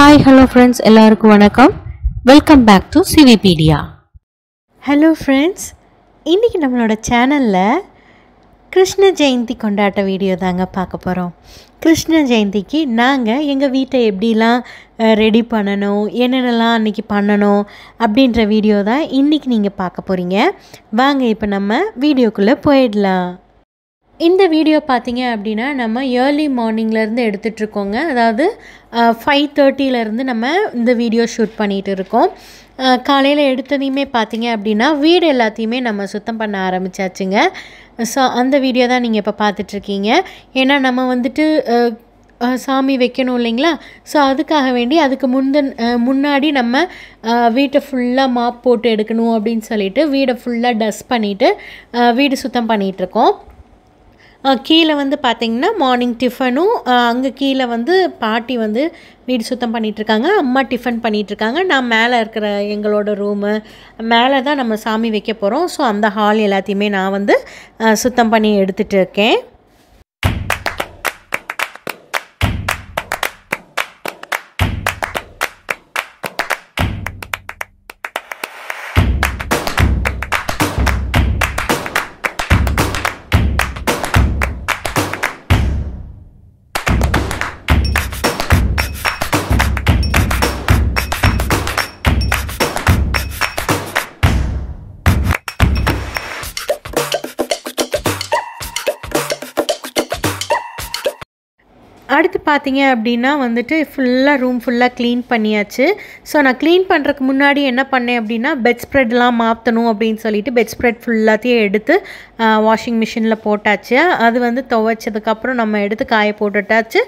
Hi, hello friends, எல்லாருக்கும் வணக்கம். Welcome back to சிவிபீடியா. ஹலோ ஃப்ரெண்ட்ஸ், இன்றைக்கி நம்மளோட சேனலில் கிருஷ்ண ஜெயந்தி கொண்டாட்ட வீடியோ தாங்க பார்க்க போகிறோம். கிருஷ்ண ஜெயந்திக்கு நாங்கள் எங்கள் வீட்டை எப்படிலாம் ரெடி பண்ணணும், என்னென்னலாம் அன்றைக்கி பண்ணணும் அப்படின்ற வீடியோ தான் இன்றைக்கி நீங்கள் பார்க்க போகிறீங்க. வாங்க இப்போ நம்ம வீடியோக்குள்ளே போயிடலாம். இந்த வீடியோ பார்த்தீங்க அப்படின்னா நம்ம ஏர்லி மார்னிங்லேருந்து எடுத்துகிட்ருக்கோங்க. அதாவது 5:30 நம்ம இந்த வீடியோ ஷூட் பண்ணிகிட்டு இருக்கோம். காலையில் எடுத்ததையுமே பார்த்தீங்க அப்படின்னா வீடு எல்லாத்தையுமே நம்ம சுத்தம் பண்ண ஆரம்பித்தாச்சுங்க. ஸோ அந்த வீடியோ தான் நீங்கள் இப்போ பார்த்துட்ருக்கீங்க. ஏன்னா நம்ம வந்துட்டு சாமி வைக்கணும் இல்லைங்களா. ஸோ அதுக்காக வேண்டி அதுக்கு முன்னாடி நம்ம வீட்டை ஃபுல்லாக மாப் போட்டு எடுக்கணும் அப்படின்னு சொல்லிட்டு வீடை ஃபுல்லாக டஸ்ட் பண்ணிவிட்டு வீடு சுத்தம் பண்ணிகிட்ருக்கோம். கீழே வந்து பார்த்திங்கன்னா மார்னிங் டிஃபனும், அங்கே கீழே வந்து பாட்டி வந்து வீடு சுத்தம் பண்ணிகிட்ருக்காங்க, அம்மா டிஃபன் பண்ணிகிட்ருக்காங்க. நான் மேலே இருக்கிற எங்களோட ரூமு மேலே தான் நம்ம சாமி வைக்க போகிறோம். ஸோ அந்த ஹால் எல்லாத்தையுமே நான் வந்து சுத்தம் பண்ணி எடுத்துகிட்டு இருக்கேன். அடுத்து பார்த்தீங்க அப்படின்னா வந்துட்டு ரூம் ஃபுல்லாக க்ளீன் பண்ணியாச்சு. ஸோ நான் க்ளீன் பண்ணுறதுக்கு முன்னாடி என்ன பண்ணேன் அப்படின்னா பெட் ஸ்ப்ரெட்லாம் மாற்றணும் அப்படின்னு சொல்லிட்டு பெட் ஸ்ப்ரெட் ஃபுல்லாத்தையும் எடுத்து வாஷிங் மிஷினில் போட்டாச்சு. அது வந்து துவைச்சதுக்கப்புறம் நம்ம எடுத்து காய போட்டுட்டாச்சு.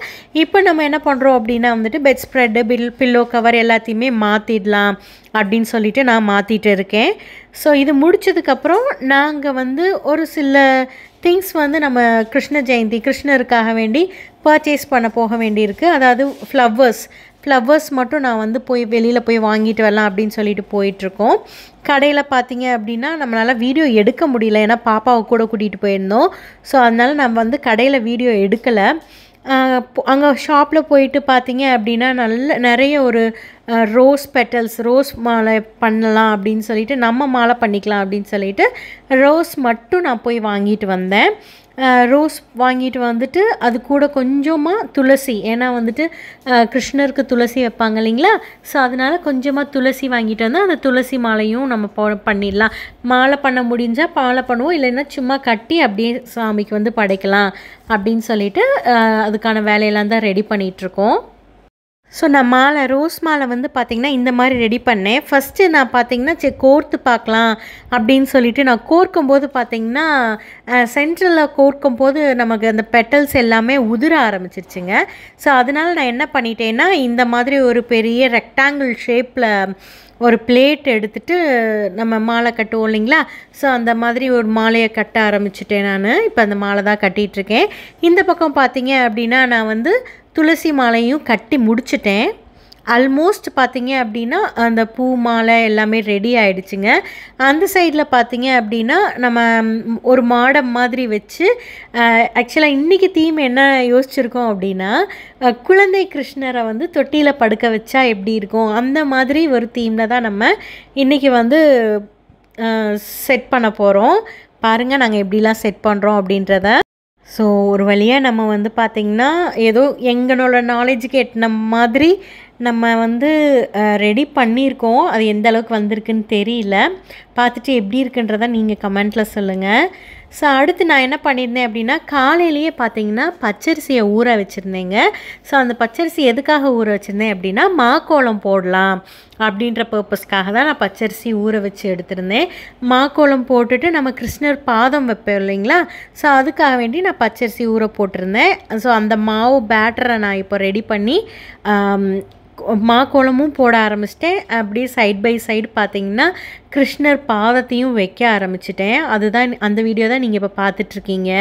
இப்போ நம்ம என்ன பண்ணுறோம் அப்படின்னா வந்துட்டு பெட் ஸ்ப்ரெட்டு பில்லோ கவர் எல்லாத்தையுமே மாற்றிடலாம் அப்படின்னு சொல்லிட்டு நான் மாற்றிட்டு இருக்கேன். ஸோ இது முடித்ததுக்கப்புறம் நாங்கள் வந்து ஒரு சில திங்ஸ் வந்து நம்ம கிருஷ்ண ஜெயந்தி கிருஷ்ணருக்காக வேண்டி பர்ச்சேஸ் பண்ண போக வேண்டியிருக்கு. அதாவது ஃப்ளவர்ஸ் மட்டும் நான் வந்து வெளியில் போய் வாங்கிட்டு வரலாம் அப்படின்னு சொல்லிட்டு போயிட்டுருக்கோம். கடையில் பார்த்தீங்க அப்படின்னா நம்மளால் வீடியோ எடுக்க முடியல, ஏன்னா பாப்பாவை கூட கூட்டிகிட்டு போயிருந்தோம். ஸோ அதனால் நம்ம வந்து கடையில் வீடியோ எடுக்கலை. அங்கே ஷாப்பில் போயிட்டு பார்த்தீங்க அப்படின்னா நிறைய ஒரு ரோஸ் மாலை பண்ணலாம் அப்படின்னு சொல்லிட்டு நம்ம மாலை பண்ணிக்கலாம் அப்படின்னு சொல்லிட்டு ரோஸ் மட்டும் நான் போய் வாங்கிட்டு வந்தேன். ரோஸ் வாங்கிட்டு வந்துட்டு அது கூட கொஞ்சமாக துளசி, ஏன்னா வந்துட்டு கிருஷ்ணருக்கு துளசி வைப்பாங்க இல்லைங்களா. ஸோ அதனால் கொஞ்சமாக துளசி வாங்கிட்டு வந்தால் அந்த துளசி மாலையும் நம்ம பண்ணிடலாம். மாலை பண்ண முடிஞ்சால் மாலை பண்ணுவோம், இல்லைன்னா சும்மா கட்டி அப்படியே சாமிக்கு வந்து படைக்கலாம் அப்படின்னு சொல்லிட்டு அதுக்கான வேலையெல்லாம் தான் ரெடி பண்ணிகிட்ருக்கோம். ஸோ நான் ரோஸ் மாலை வந்து பார்த்திங்கன்னா இந்த மாதிரி ரெடி பண்ணேன். ஃபஸ்ட்டு நான் பார்த்திங்கன்னா கோர்த்து பார்க்கலாம் அப்படின்னு சொல்லிட்டு நான் கோர்க்கும்போது பார்த்திங்கன்னா சென்ட்ரலில் கோர்க்கும்போது நமக்கு அந்த பெட்டல்ஸ் எல்லாமே உதிர ஆரம்பிச்சிருச்சுங்க. ஸோ அதனால் நான் என்ன பண்ணிட்டேன்னா இந்த மாதிரி ஒரு பெரிய ரெக்டாங்கிள் ஷேப்பில் ஒரு பிளேட் எடுத்துகிட்டு நம்ம மாலை கட்டுவோம் இல்லைங்களா. ஸோ அந்த மாதிரி ஒரு மாலையை கட்ட ஆரம்பிச்சிட்டேன். நான் இப்போ அந்த மாலை தான் கட்டிகிட்ருக்கேன். இந்த பக்கம் பார்த்தீங்க அப்படின்னா நான் வந்து துளசி மாலையும் கட்டி முடிச்சிட்டேன். ஆல்மோஸ்ட் பார்த்தீங்க அப்படின்னா அந்த பூ மாலை எல்லாமே ரெடி ஆகிடுச்சுங்க. அந்த சைடில் பார்த்தீங்க அப்படின்னா நம்ம ஒரு மாடம் மாதிரி வச்சு ஆக்சுவலாக இன்றைக்கி தீம் என்ன யோசிச்சுருக்கோம் அப்படின்னா குழந்தை கிருஷ்ணரை வந்து தொட்டியில் படுக்க வச்சா எப்படி இருக்கும் அந்த மாதிரி ஒரு தீமில் தான் நம்ம இன்றைக்கி வந்து செட் பண்ண போகிறோம். பாருங்கள் நாங்கள் எப்படிலாம் செட் பண்ணுறோம் அப்படின்றத. ஸோ ஒரு வழியாக நம்ம வந்து பார்த்திங்கன்னா ஏதோ எங்களோட நாலேஜுக்கு எட்டின மாதிரி நம்ம வந்து ரெடி பண்ணியிருக்கோம். அது எந்த அளவுக்கு வந்திருக்குன்னு தெரியல. பார்த்துட்டு எப்படி இருக்குன்றதை நீங்கள் கமெண்ட்டில் சொல்லுங்கள். ஸோ அடுத்து நான் என்ன பண்ணியிருந்தேன் அப்படின்னா காலையிலேயே பார்த்தீங்கன்னா பச்சரிசியை ஊற வச்சுருந்தேங்க. ஸோ அந்த பச்சரிசி எதுக்காக ஊற வச்சுருந்தேன் அப்படின்னா மாக்கோலம் போடலாம் அப்படின்ற பர்பஸ்க்காக தான் நான் பச்சரிசி ஊற வச்சு எடுத்திருந்தேன். மாக்கோலம் போட்டுட்டு நம்ம கிருஷ்ணர் பாதம் வைப்பேன் இல்லைங்களா. ஸோ அதுக்காக வேண்டி நான் பச்சரிசி ஊற போட்டிருந்தேன். ஸோ அந்த மாவு பேட்டரை நான் இப்போ ரெடி பண்ணி மாக்கோலமும் போட ஆரம்பிச்சிட்டேன். அப்படியே சைட் பை சைடு பார்த்திங்கன்னா கிருஷ்ணர் பாதத்தையும் வைக்க ஆரம்பிச்சிட்டேன். அதுதான் அந்த வீடியோ தான் நீங்கள் இப்போ பார்த்துட்ருக்கீங்க.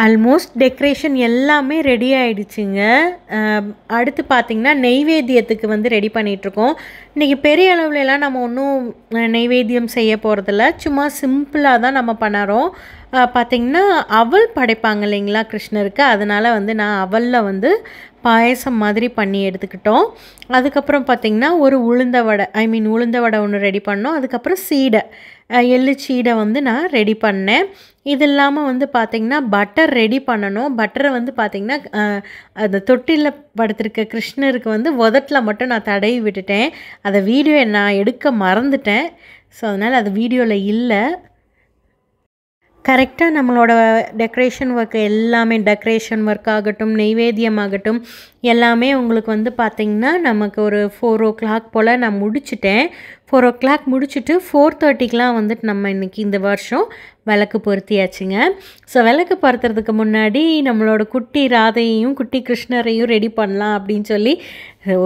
ஆல்மோஸ்ட் டெக்கரேஷன் எல்லாமே ரெடி ஆகிடுச்சுங்க. அடுத்து பார்த்திங்கன்னா நெய்வேத்தியத்துக்கு வந்து ரெடி பண்ணிகிட்ருக்கோம். இன்றைக்கி பெரிய அளவுலலாம் நம்ம ஒன்றும் நெய்வேத்தியம் செய்ய போகிறதில்ல, சும்மா சிம்பிளாக தான் நம்ம பண்ணுறோம். பார்த்திங்கன்னா அவல் படைப்பாங்க இல்லைங்களா கிருஷ்ணருக்கு, அதனால் வந்து நான் அவலில் வந்து பாயசம் மாதிரி பண்ணி எடுத்துக்கிட்டோம். அதுக்கப்புறம் பார்த்திங்கன்னா ஒரு உளுந்த வடை ஒன்று ரெடி பண்ணோம். அதுக்கப்புறம் சீடை, எள்ளு சீடை வந்து நான் ரெடி பண்ணேன். இது இல்லாமல் வந்து பார்த்திங்கன்னா பட்டர் ரெடி பண்ணணும். பட்டரை வந்து பார்த்திங்கன்னா அந்த தொட்டிலில் படுத்திருக்க கிருஷ்ணருக்கு வந்து உதட்டில் மட்டும் நான் தடவி விட்டுட்டேன். அதை வீடியோ நான் எடுக்க மறந்துட்டேன். ஸோ அதனால் அது வீடியோவில் இல்லை. கரெக்டாக நம்மளோட டெக்கரேஷன் ஒர்க் எல்லாமே, டெக்கரேஷன் ஒர்க் ஆகட்டும், நெய்வேத்தியம் ஆகட்டும், எல்லாமே உங்களுக்கு வந்து பார்த்திங்கன்னா நமக்கு ஒரு 4 o'clock போல் நான் முடிச்சுட்டேன். 4 o'clock முடிச்சுட்டு 4:30க்கெலாம் வந்துட்டு நம்ம இன்றைக்கி இந்த வருஷம் விளக்கு பொருத்தியாச்சுங்க. ஸோ விளக்கு பொருத்துறதுக்கு முன்னாடி நம்மளோட குட்டி ராதையையும் குட்டி கிருஷ்ணரையும் ரெடி பண்ணலாம் அப்படின்னு சொல்லி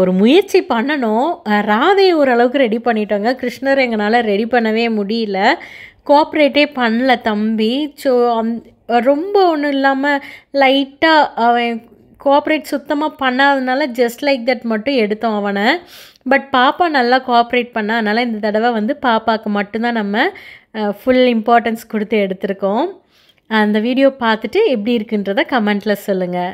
ஒரு முயற்சி பண்ணணும். ராதையை ஓரளவுக்கு ரெடி பண்ணிட்டோங்க. கிருஷ்ணர் எங்களால் ரெடி பண்ணவே முடியல, கோஆப்ரேட்டே பண்ணல தம்பி. ஸோ ரொம்ப ஒன்றும் இல்லாமல் லைட்டாக அவன் கோஆப்ரேட் சுத்தமாக பண்ணாதனால ஜஸ்ட் லைக் தட் மட்டும் எடுத்தோம் அவனை. பட் பாப்பா நல்லா கோஆப்ரேட் பண்ணா, அதனால் இந்த தடவை வந்து பாப்பாவுக்கு மட்டும்தான் நம்ம ஃபுல் இம்பார்ட்டன்ஸ் கொடுத்து எடுத்திருக்கோம். அந்த வீடியோ பார்த்துட்டு எப்படி இருக்குன்றதை கமெண்ட்டில் சொல்லுங்கள்.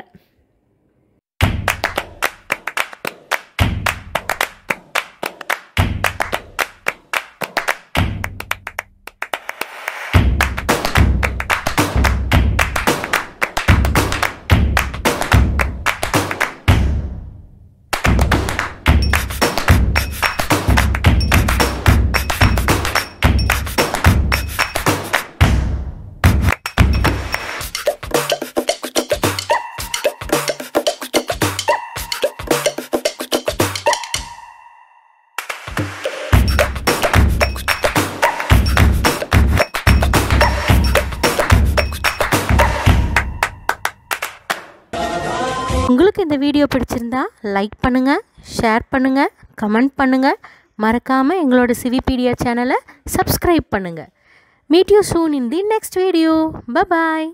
உங்களுக்கு இந்த வீடியோ பிடிச்சிருந்தா லைக் பண்ணுங்கள், ஷேர் பண்ணுங்கள், கமெண்ட் பண்ணுங்கள். மறக்காமல் எங்களோட சிவிபீடியா சேனலை சப்ஸ்கிரைப் பண்ணுங்கள். Meet you soon in the next video. Bye bye.